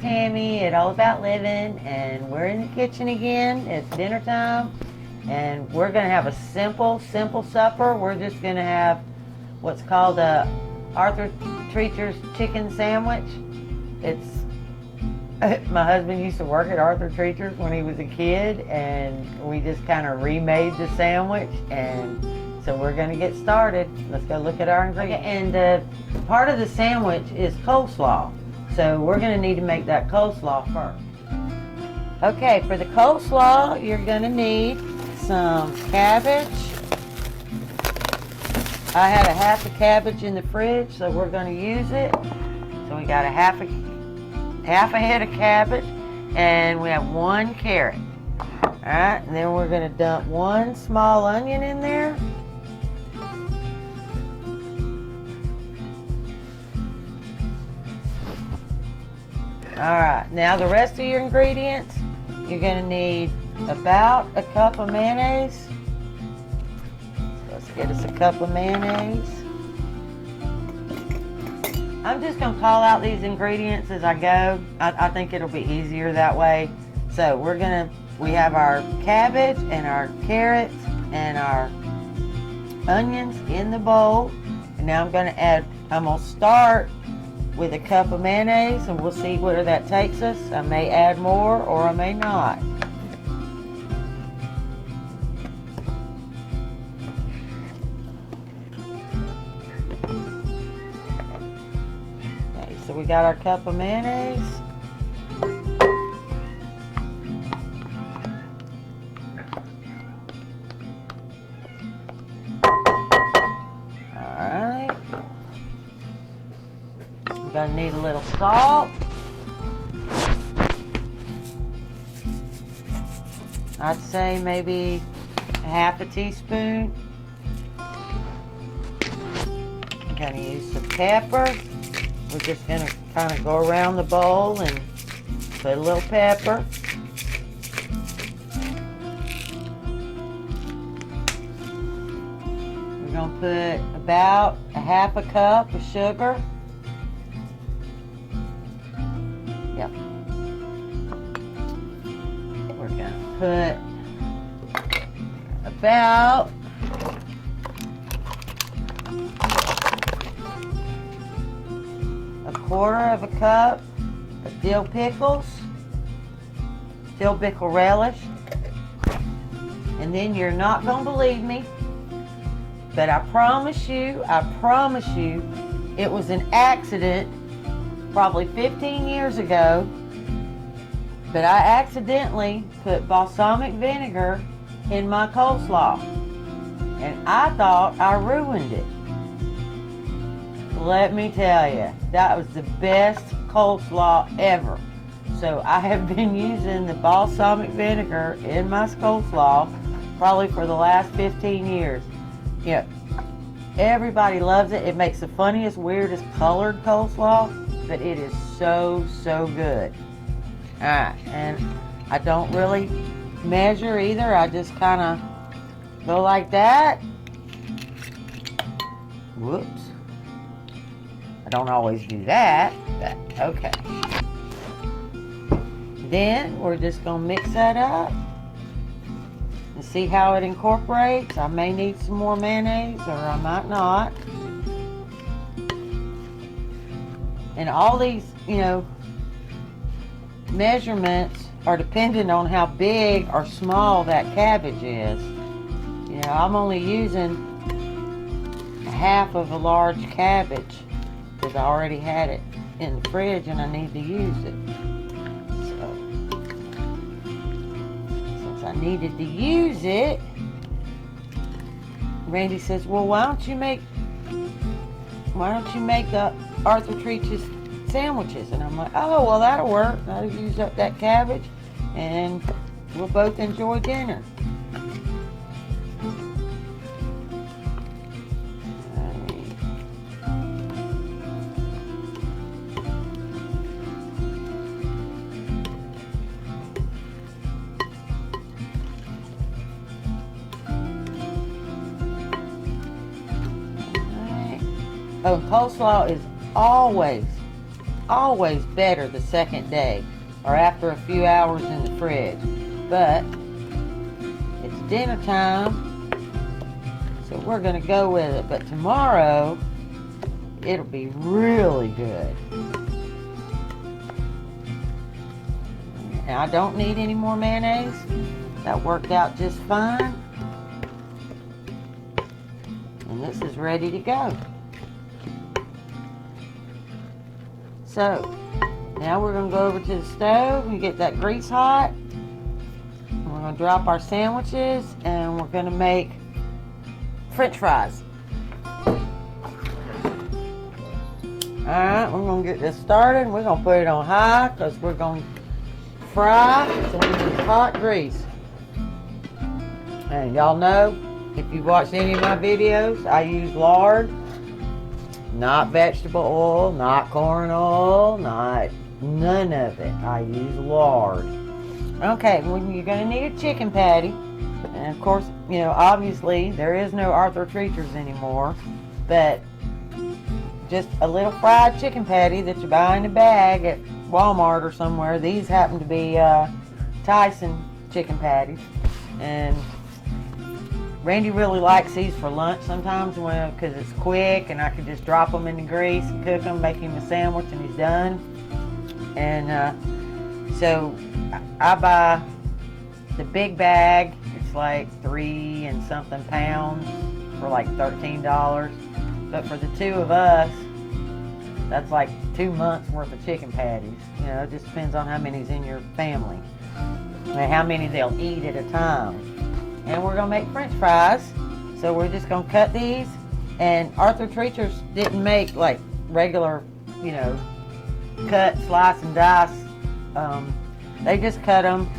Tammy at All About Living, and we're in the kitchen again. It's dinner time, and we're gonna have a simple supper. We're just gonna have what's called a Arthur Treachers chicken sandwich. It's my husband used to work at Arthur Treachers when he was a kid, and we just kind of remade the sandwich, and so we're gonna get started. Let's go look at our ingredients. Okay, and part of the sandwich is coleslaw. So we're gonna need to make that coleslaw first. Okay, for the coleslaw, you're gonna need some cabbage. I had a half a cabbage in the fridge, so we're gonna use it. So we got a half a head of cabbage, and we have 1 carrot. All right, and then we're gonna dump 1 small onion in there. Alright, now the rest of your ingredients, you're going to need about a cup of mayonnaise. So let's get us a cup of mayonnaise. I'm just going to call out these ingredients as I go. I think it'll be easier that way. So we have our cabbage and our carrots and our onions in the bowl. And now I'm going to start with a cup of mayonnaise, and we'll see where that takes us. I may add more or I may not. Okay, so we got our cup of mayonnaise. We're gonna need a little salt. I'd say maybe a half a teaspoon. I'm gonna use some pepper. We're just gonna kind of go around the bowl and put a little pepper. We're gonna put about a half a cup of sugar. Yep. We're gonna put about a quarter of a cup of dill pickles, dill pickle relish. And then you're not gonna believe me, but I promise you, it was an accident probably 15 years ago, but I accidentally put balsamic vinegar in my coleslaw, and I thought I ruined it. Let me tell you, that was the best coleslaw ever. So I have been using the balsamic vinegar in my coleslaw probably for the last 15 years. You know, everybody loves it. It makes the funniest, weirdest colored coleslaw, but it is so good. Alright, and I don't really measure either. I just kind of go like that. Whoops. I don't always do that, but okay. Then we're just going to mix that up and see how it incorporates. I may need some more mayonnaise, or I might not. And all these, measurements are dependent on how big or small that cabbage is. I'm only using half of a large cabbage because I already had it in the fridge and I need to use it. So, since I needed to use it, Randy says, well, why don't you make the Arthur Treachers sandwiches? And I'm like, oh, well, that'll work. That'll use up that cabbage and we'll both enjoy dinner. Oh, coleslaw is always always better the second day or after a few hours in the fridge. But it's dinner time, so we're gonna go with it. But tomorrow, it'll be really good. And I don't need any more mayonnaise. That worked out just fine. And this is ready to go. So, now we're going to go over to the stove and get that grease hot. And we're going to drop our sandwiches and we're going to make French fries. Alright, we're going to get this started. We're going to put it on high because we're going to fry. So we need hot grease. And y'all know, if you've watched any of my videos, I use lard. Not vegetable oil, not corn oil, none of it. I use lard. Okay, well, you're going to need a chicken patty. And of course, you know, obviously, there is no Arthur Treachers anymore. But just a little fried chicken patty that you buy in a bag at Walmart or somewhere. These happen to be Tyson chicken patties. And Randy really likes these for lunch sometimes because it's quick and I can just drop them in the grease and cook them, make him a sandwich, and he's done. And so I buy the big bag. It's like 3 and something pounds for like $13. But for the two of us, that's like 2 months worth of chicken patties. You know, it just depends on how many's in your family and how many they'll eat at a time. And we're going to make French fries. So we're just going to cut these. And Arthur Treachers didn't make like regular, you know, cut, slice, and dice. They just cut them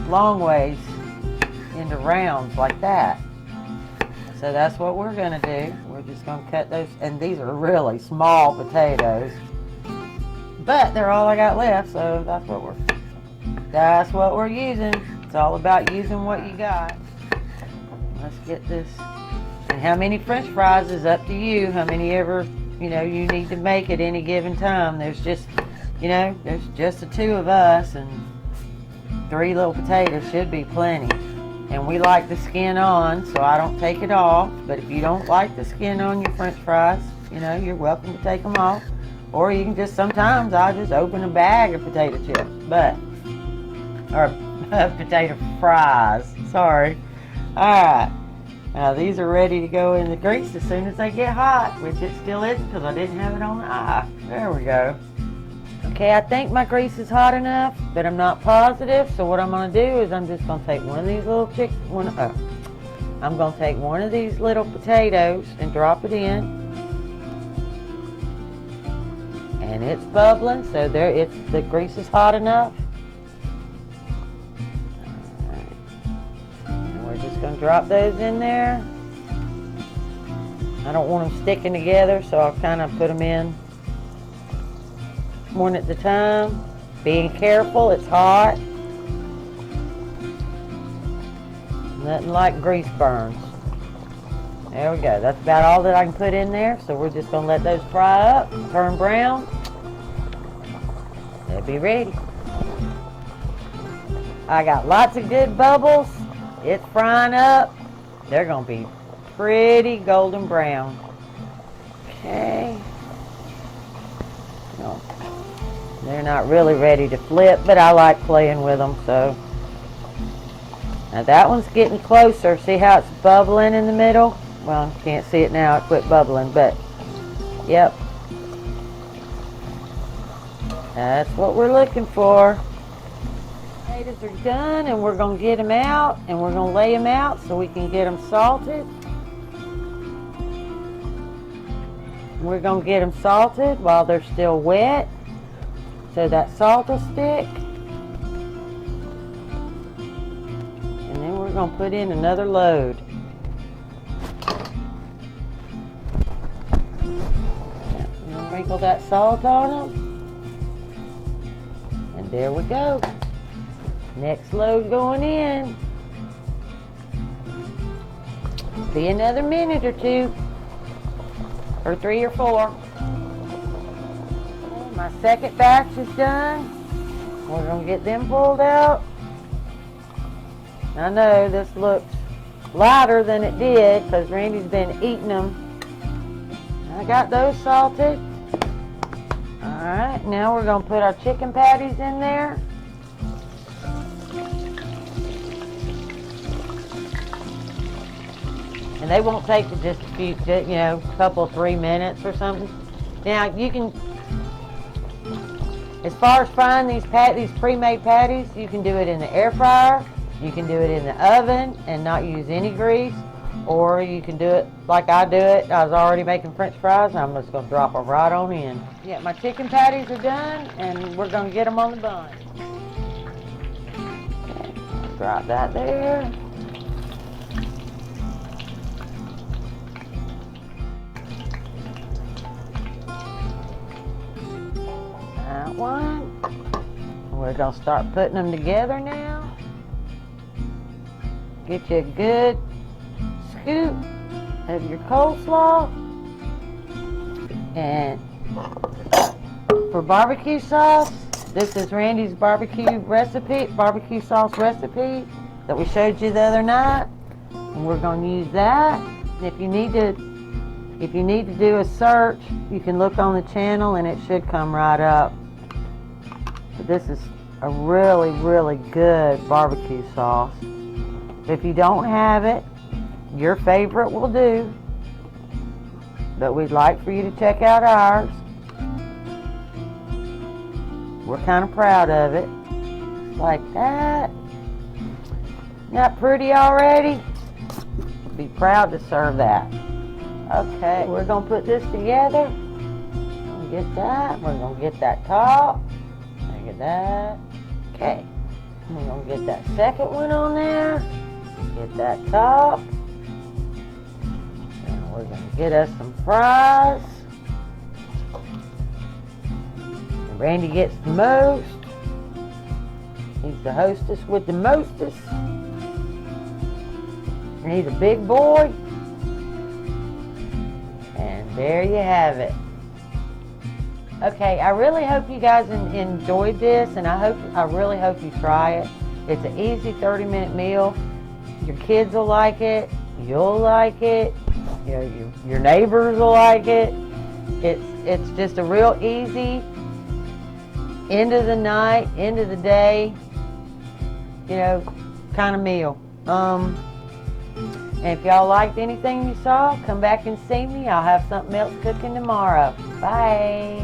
long ways into rounds like that. So that's what we're going to do. We're just going to cut those. And these are really small potatoes. But they're all I got left. So that's what we're using. It's all about using what you got. Let's get this. And how many French fries is up to you. How many ever, you know, you need to make at any given time. There's just, you know, there's just the two of us, and 3 little potatoes should be plenty. And we like the skin on, so I don't take it off. But if you don't like the skin on your French fries, you know, you're welcome to take them off. Or you can just, sometimes I'll just open a bag of potato chips. Or potato fries, sorry. Alright, now these are ready to go in the grease as soon as they get hot, which it still isn't because I didn't have it on the eye. There we go. Okay, I think my grease is hot enough, but I'm not positive, so what I'm going to do is I'm just going to take one of these little I'm going to take one of these little potatoes and drop it in. And it's bubbling, so the grease is hot enough. Just going to drop those in there. I don't want them sticking together, so I'll kind of put them in one at a time. Being careful, it's hot. Nothing like grease burns. There we go. That's about all that I can put in there, so we're just going to let those fry up, turn brown. They'll be ready. I got lots of good bubbles. It's frying up. They're going to be pretty golden brown. Okay. No, they're not really ready to flip, but I like playing with them. So now that one's getting closer. See how it's bubbling in the middle? Well, you can't see it now. It quit bubbling, but yep. That's what we're looking for. Potatoes are done, and we're going to get them out, and we're going to lay them out so we can get them salted. We're going to get them salted while they're still wet, so that salt will stick. And then we're going to put in another load. I'm going to sprinkle that salt on them. And there we go. Next load going in. Be another minute or 2. Or 3 or 4. My second batch is done. We're gonna get them pulled out. I know this looks lighter than it did because Randy's been eating them. I got those salted. Alright, now we're gonna put our chicken patties in there. And they won't take just a few, a couple, 3 minutes or something. Now you can, as far as frying these pre-made patties, you can do it in the air fryer, you can do it in the oven and not use any grease, or you can do it like I do it. I was already making French fries, and I'm just going to drop them right on in. Yeah, my chicken patties are done, and we're going to get them on the bun. Okay, drop that there. That one. We're going to start putting them together now. Get you a good scoop of your coleslaw. And for barbecue sauce, this is Randy's barbecue sauce recipe that we showed you the other night. And we're going to use that. And if you need to do a search, you can look on the channel and it should come right up. But this is a really, really good barbecue sauce. If you don't have it, your favorite will do. But we'd like for you to check out ours. We're kind of proud of it. Just like that. Not pretty already? Be proud to serve that. Okay, we're going to put this together. Get that. We're going to get that top. Look at that. Okay. We're going to get that second one on there. Get that top. And we're going to get us some fries. And Randy gets the most. He's the hostess with the mostest. And he's a big boy. And there you have it. Okay, I really hope you guys enjoyed this, and I really hope you try it. It's an easy 30-minute meal. Your kids will like it. You'll like it. Your neighbors will like it. It's just a real easy end of the night, end of the day, kind of meal. And if y'all liked anything you saw, come back and see me. I'll have something else cooking tomorrow. Bye.